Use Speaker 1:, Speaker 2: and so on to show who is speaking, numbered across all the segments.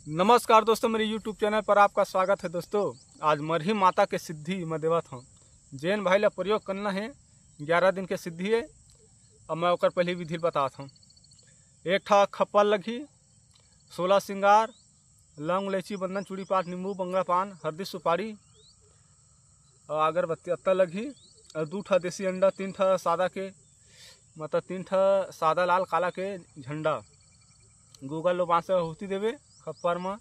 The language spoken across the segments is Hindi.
Speaker 1: नमस्कार दोस्तों, मेरे YouTube चैनल पर आपका स्वागत है। दोस्तों आज मरही माता के सिद्धि में देवत हूँ। जैन भाई ला प्रयोग करना है 11 दिन के सिद्धि है। अब मैं ओकर पहले विधि बताता हूँ। एक ठा खप्पर लगी, 16 श्रृंगार, लौंग इलायची बंधन चूड़ी पाठ नींबू बंगड़ा पान हल्दी सुपारी और अगरबत्ती अत्ता लगी और 2 ठा देसी अंडा, 3 ठा सादा के मतलब 3 ठा सादा लाल काला के झंडा गूगल लो बाँस होती देवे खप्पर में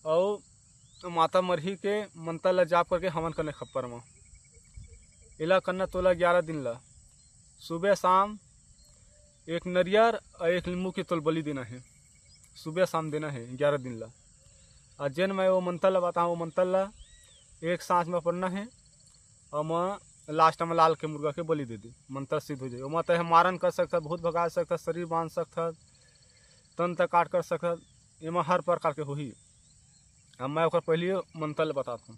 Speaker 1: और माता मरही के मंत्र ला जाप करके हवन करने खप्पर में। इला करना तोला 11 दिन ला सुबह शाम एक नरियर और एक नींबू की तोल बलि देना है। सुबह शाम देना है 11 दिन ला। और जैन मैं वो मंत्र ला बताऊँ, वो मंत्र ला एक सांस में पढ़ना है और मैं लास्ट में लाल के मुर्गा के बलि दे दी। मंत्र सिद्ध हो जाए। वो मत मारन कर सकता, भूत भगा सकता, शरीर बांध सकता, तंत्र काट कर सकता, एमा हर प्रकार के होही। अब मैं ओकर पहले मंत्र बताता हूँ।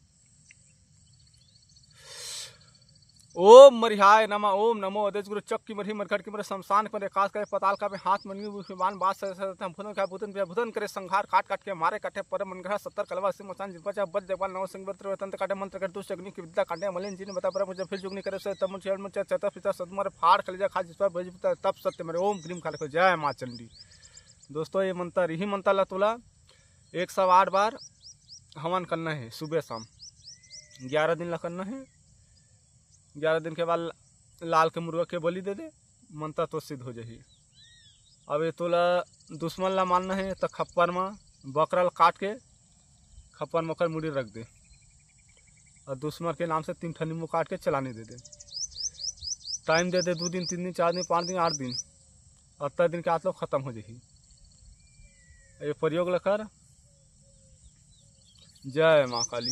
Speaker 1: ओम मरिहाय नमः, ओम नमो अदेश गुरु चक की मरही मरघट की मर शमशान पर एकाश करे पताल का हाथ मनी विमान बात भूतन का भूतन करे संहार काट काट के मारे काटे पर मनगढ़ 70 कलवा से मसान जिन बचा बच जगवाल नव सिंह बत्र तंत्र काटे मंत्र कर दुष्ट अग्नि की विद्या काटे मलिन जी ने बता पर मुझे फिर जुगनी करे से तब मुझे चता पिता सदमर फाड़ खलिजा खा जिस पर भेज तब सत्य मेरे ओम ग्रीम खाल को जय मां चंडी। दोस्तों ये मंत्र यही मंत्र ला तोला 108 बार हवन करना है सुबह शाम। 11 दिन ला करना है। 11 दिन के बाद लाल के मुर्गा के बलि दे दे, मंत्र तो सिद्ध हो जाही। अब ये तोला दुश्मन ला मानना है तो खप्पर में बकरल काट के खप्पर में मुड़ी रख दे और दुश्मन के नाम से 3 ठा नींबू काट के चलाने दे दे। टाइम दे दे 2 दिन 3 दिन 4 दिन 5 दिन 8 दिन, 70 दिन के हाथ लोग खत्म हो जाही। ये प्रयोग लकर जय माँ काली।